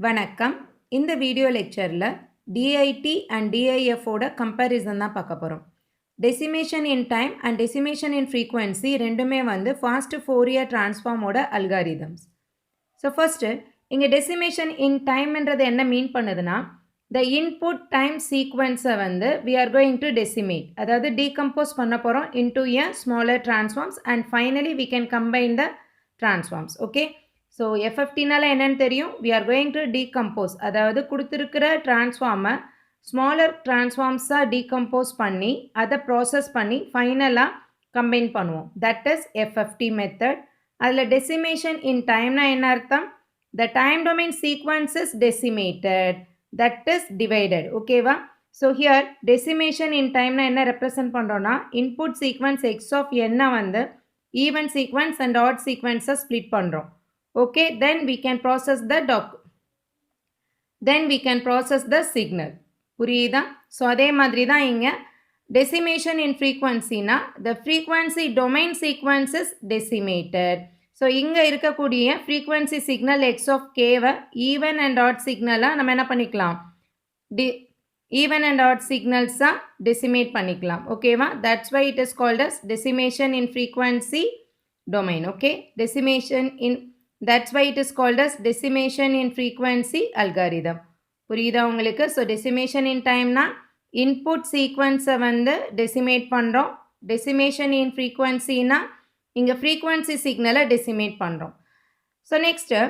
வணக்கம். இந்த வீடியோ லெக்சரில் DIT and DIF ஓட கம்பேரிசன் தான் பார்க்க போகிறோம். Decimation in time and decimation in frequency ரெண்டுமே வந்து ஃபாஸ்ட் ஃபோரியர் டிரான்ஸ்ஃபார்மோட அல்காரிதம்ஸ். ஸோ ஃபர்ஸ்ட்டு இங்கே டெசிமேஷன் இன் டைம்ன்றது என்ன மீன் பண்ணுதுன்னா, த இன்புட் டைம் சீக்வன்ஸை வந்து we are going to decimate, அதாவது டீகம்போஸ் பண்ண போகிறோம் into a smaller transforms and finally we can combine the transforms. Okay, so FFTனால என்னன்னு தெரியும், we are going to decompose, அதாவது கொடுத்துருக்கிற டிரான்ஸ்ஃபார்மை ஸ்மாலர் டிரான்ஸ்ஃபார்ம்ஸாக டீகம்போஸ் பண்ணி அதை ப்ராசஸ் பண்ணி ஃபைனலாக கம்பைன் பண்ணுவோம். That is FFT method. அதில் டெசிமேஷன் இன் டைம்னா என்ன அர்த்தம்? The time domain sequence is decimated, that is divided. ஓகேவா? ஸோ ஹியர் டெசிமேஷன் இன் டைம்னா என்ன ரெப்ரசன்ட் பண்ணுறோன்னா, இன்புட் சீக்வன்ஸ் எக்ஸ் ஆஃப் என்ன வந்து ஈவன் சீக்வன்ஸ் அண்ட் ஆட் சீக்வன்ஸை ஸ்ப்ளிட் பண்ணுறோம். Okay, then we can process the signal. புரியுதா? ஸோ அதே மாதிரி தான் இங்கே டெசிமேஷன் இன் ஃப்ரீக்வன்சினா the frequency domain sequence is decimated. So இங்கே இருக்கக்கூடிய ஃப்ரீக்வன்சி சிக்னல் எக்ஸ் ஆஃப் கேவை ஈவன் அண்ட் ஆட் சிக்னலாக நம்ம என்ன பண்ணிக்கலாம், ஈவன் அண்ட் ஆட் சிக்னல்ஸாக டெசிமேட் பண்ணிக்கலாம். ஓகேவா? That's why it is called as decimation in frequency domain. Okay, that's why it is called as decimation in frequency algorithm. புரியுதா உங்களுக்கு? ஸோ டெசிமேஷன் இன் டைம்னா இன்புட் சீக்வன்ஸை வந்து டெசிமேட் பண்ணுறோம். டெசிமேஷன் இன் ஃப்ரீக்வன்சினா இங்கே frequency சிக்னலை டெசிமேட் பண்ணுறோம். So next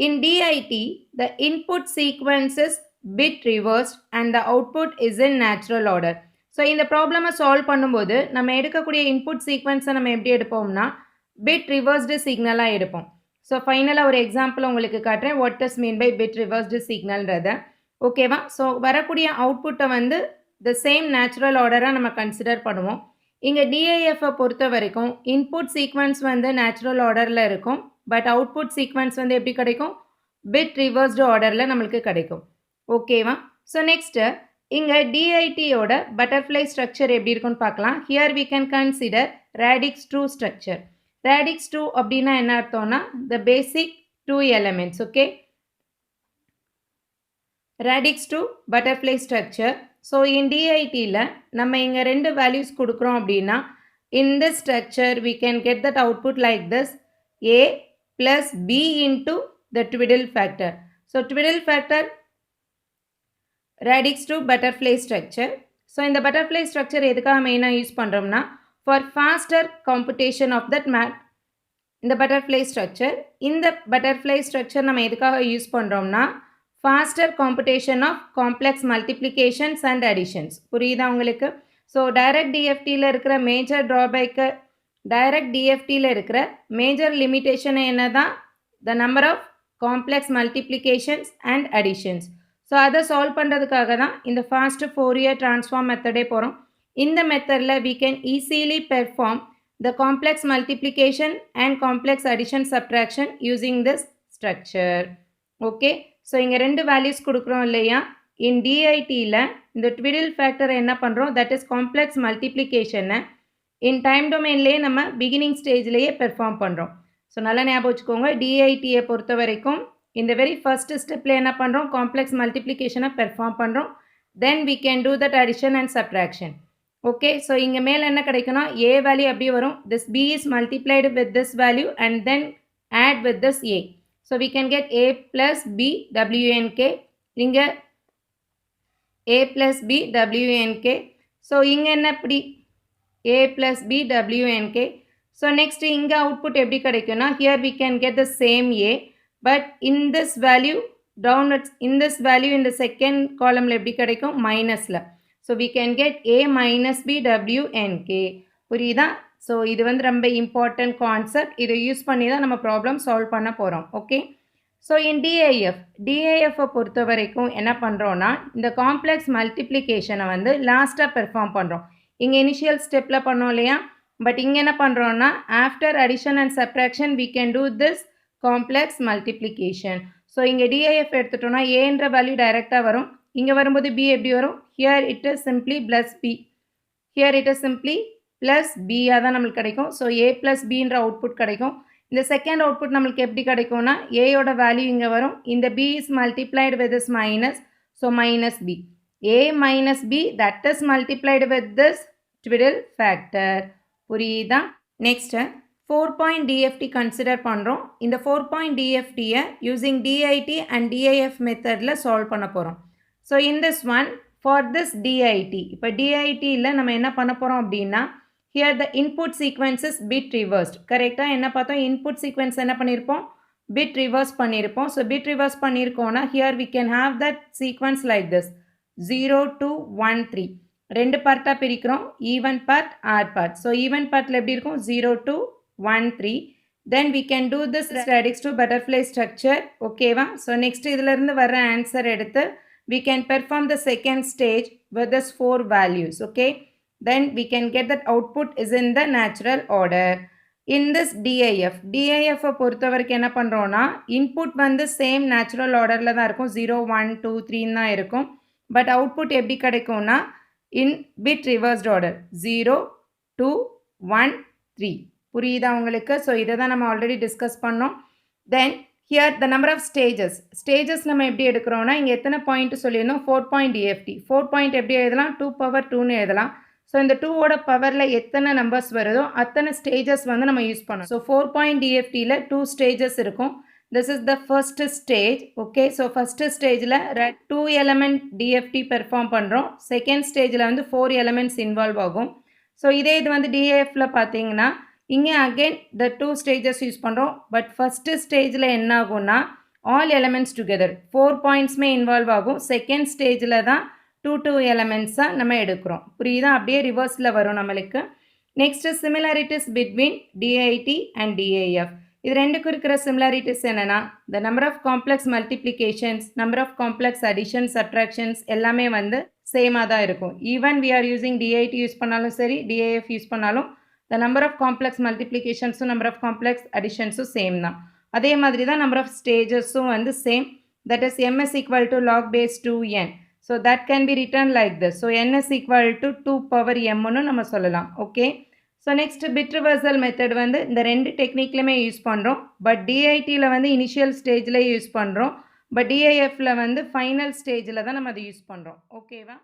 in DIT the input sequence is bit reversed and the output is in natural order. So இந்த ப்ராப்ளமை solve பண்ணும்போது நம்ம எடுக்கக்கூடிய இன்புட் சீக்வன்ஸை நம்ம எப்படி எடுப்போம்னா பிட் ரிவர்ஸ்டு சிக்னலாக எடுப்போம். ஸோ ஃபைனலாக ஒரு எக்ஸாம்பிள் உங்களுக்கு காட்டுறேன், what is mean by bit reversed சிக்னல்ன்றதை. ஓகேவா? ஸோ வரக்கூடிய அவுட்புட்டை வந்து த சேம் நேச்சுரல் ஆர்டராக நம்ம கன்சிடர் பண்ணுவோம். இங்கே DIF-ஐ பொறுத்த வரைக்கும் இன்புட் சீக்வன்ஸ் வந்து நேச்சுரல் ஆர்டரில் இருக்கும், பட் அவுட்புட் சீக்வன்ஸ் வந்து எப்படி கிடைக்கும், பிட் ரிவர்ஸ்டு ஆர்டரில் நம்மளுக்கு கிடைக்கும். ஓகேவா? ஸோ நெக்ஸ்ட்டு இங்கே DIT-யோட பட்டர்ஃப்ளை ஸ்ட்ரக்சர் எப்படி இருக்குன்னு பார்க்கலாம். Here we can consider radix 2 structure. radix 2 அப்படின்னா என்ன அர்த்தம்னா the basic 2 elements. Okay, radix 2 butterfly structure. So in DIT-ல நம்ம இங்கே ரெண்டு வேல்யூஸ் கொடுக்குறோம் அப்படின்னா in this structure we can get that output like this, a plus b into the twiddle factor. So twiddle factor radix 2 butterfly structure. So இந்த butterfly structure எதுக்காக மெயினாக use பண்ணுறோம்னா for faster computation of that இந்த butterfly structure. இந்த butterfly structure நம்ம எதுக்காக use பண்ணுறோம்னா faster computation of complex multiplications and additions. புரியுதா உங்களுக்கு? ஸோ டைரக்ட் DFT-ல இருக்கிற மேஜர் ட்ராபேக்கு, டைரக்ட் DFT-ல இருக்கிற மேஜர் லிமிட்டேஷன் என்ன தான், the number of complex multiplications and additions. So அதை சால்வ் பண்ணுறதுக்காக தான் இந்த ஃபாஸ்ட் ஃபோரியர் டிரான்ஸ்ஃபார்ம் மெத்தடே போகிறோம். இந்த மெத்தடில் we can easily perform the complex multiplication and complex addition subtraction using this structure. Okay, so இங்கே ரெண்டு வேல்யூஸ் கொடுக்குறோம் இல்லையா. இன் DIT-ல இந்த twiddle factor என்ன பண்ணுறோம், தட் இஸ் காம்ப்ளெக்ஸ் மல்டிப்ளிகேஷனை இன் டைம் டொமைன்லேயே நம்ம பிகினிங் ஸ்டேஜ்லேயே பெர்ஃபார்ம் பண்ணுறோம். ஸோ நல்லா ஞாபகம் வச்சுக்கோங்க, DIT-யை பொறுத்த வரைக்கும் இந்த வெரி ஃபர்ஸ்ட் ஸ்டெப்பில் என்ன பண்ணுறோம், காம்ப்ளெக்ஸ் மல்டிப்ளிகேஷனை பெர்ஃபார்ம் பண்ணுறோம். தென் we can do that addition and subtraction. Okay, so இங்கே மேலே என்ன கிடைக்குன்னா a வேல்யூ அப்படியே வரும், this b is multiplied with this value and then add with this a. So we can get a plus b WNK. இங்கே a plus b WNK. So இங்கே என்ன இப்படி a plus b WNK. So next இங்கே output எப்படி கிடைக்குன்னா, here we can get the same a, but in this value downwards, in this value in the second column எப்படி கிடைக்கும், மைனஸில். So we can get a minus b WNK. புரியுதா? So இது வந்து ரொம்ப important concept. இதை use பண்ணி தான் நம்ம ப்ராப்ளம் சால்வ் பண்ண போகிறோம். ஓகே, ஸோ இன் DIF-ஐ பொறுத்த வரைக்கும் என்ன பண்ணுறோன்னா இந்த காம்ப்ளெக்ஸ் மல்டிப்ளிகேஷனை வந்து லாஸ்ட்டாக பெர்ஃபார்ம் பண்ணுறோம். இங்கே இனிஷியல் ஸ்டெப்பில் பண்ணோம் இல்லையா, பட் இங்கே என்ன பண்ணுறோன்னா after addition and subtraction we can do this complex multiplication. So இங்கே DIF எடுத்துட்டோன்னா ஏன்ற வேல்யூ டைரெக்டாக வரும், இங்கே வரும்போது b எப்படி வரும், here it is simply plus b, here it is simply plus b தான் நம்மளுக்கு கிடைக்கும். ஸோ a plus bன்ற அவுட்புட் கிடைக்கும். இந்த செகண்ட் அவுட்புட் நம்மளுக்கு எப்படி கிடைக்கும்னா ஏயோட வேல்யூ இங்கே வரும். இந்த b is multiplied with this minus, so minus b. a minus b that is multiplied with this twiddle factor. புரியுதா? நெக்ஸ்ட் 4 point DFT கன்சிடர் பண்ணுறோம். இந்த 4 point DFTயை யூஸிங் DIT அண்ட் DIF மெத்தடில் சால்வ் பண்ண போகிறோம். So in this one for this DIT, இப்போ DITயில் நம்ம என்ன பண்ண போகிறோம் அப்படின்னா here the input sequence is bit reversed. கரெக்டாக என்ன பார்த்தோம், input sequence என்ன பண்ணியிருப்போம், bit reverse பண்ணியிருப்போம். So bit reverse பண்ணியிருக்கோன்னா here we can have that sequence like this 0 to 1 3. ரெண்டு பார்ட்டாக பிரிக்கிறோம், even part odd part. So even பார்ட்டில் எப்படி இருக்கும் 0 to 1 3. then we can do this statics to butterfly structure. ஓகேவா? ஸோ நெக்ஸ்ட் இதிலிருந்து வர ஆன்சர் எடுத்து we can perform the second stage with this 4 values. Okay, then we can get that output is in the natural order. In this DIF பொறுத்த வரைக்கும் என்ன பண்ணுறோன்னா input வந்து same natural ஆர்டரில் தான் இருக்கும், 0 1 2 3 தான் இருக்கும். பட் அவுட்புட் எப்படி கிடைக்கும்னா in bit reversed order 0 2 1 3. புரியுதா உங்களுக்கு? ஸோ இதை தான் நம்ம ஆல்ரெடி டிஸ்கஸ் பண்ணோம். தென் here the number of stages நம்ம எப்படி எடுக்கிறோன்னா இங்கே எத்தனை பாயிண்ட் சொல்லியிருந்தோம், 4 point DFT. 4 point எப்படி எழுதலாம், 2 power 2ன்னு எழுதலாம். ஸோ இந்த 2ஓட பவரில் எத்தனை நம்பர்ஸ் வருதோ அத்தனை ஸ்டேஜஸ் வந்து நம்ம யூஸ் பண்ணோம். ஸோ 4 point DFTயில் 2 ஸ்டேஜஸ் இருக்கும். This is the first stage. Okay, so first ஸ்டேஜில் 2 element DFT பெர்ஃபார்ம் பண்ணுறோம். செகண்ட் ஸ்டேஜில் வந்து 4 elements இன்வால்வ் ஆகும். ஸோ இதே இது வந்து DIFல பார்த்தீங்கன்னா இங்கே அகெயின் த 2 ஸ்டேஜஸ் யூஸ் பண்ணுறோம். பட் ஃபஸ்ட்டு ஸ்டேஜில் என்ன ஆகும்னா ஆல் எலமெண்ட்ஸ் டுகெதர் 4 பாயிண்ட்ஸுமே இன்வால்வ் ஆகும். செகண்ட் ஸ்டேஜில் தான் 2 எலமெண்ட்ஸாக நம்ம எடுக்கிறோம். புரியுதா? அப்படியே ரிவர்ஸில் வரும் நம்மளுக்கு. Next similarities between DIT and DIF. இது ரெண்டுக்கும் இருக்கிற சிமிலாரிட்டிஸ் என்னென்னா the number of complex multiplications, number of complex additions subtractions எல்லாமே வந்து சேமாக தான் இருக்கும். Even we are using DIT use பண்ணாலும் சரி DIF யூஸ் பண்ணாலும் the number of complex multiplications number of complex additions same தான். அதே மாதிரி தான் number of stages வந்து same, that is m is equal to log base 2n. so that can be written like this. so n is equal to 2 power m னு நம்ம சொல்லலாம். Okay, so next bit reversal method வந்து இந்த ரெண்டு டெக்னிக்லையுமே use பண்ணுறோம். But DITயில் வந்து initial ஸ்டேஜில் use பண்ணுறோம். பட் DIFல வந்து ஃபைனல் ஸ்டேஜில் தான் நம்ம அதை யூஸ் பண்ணுறோம். ஓகேவா?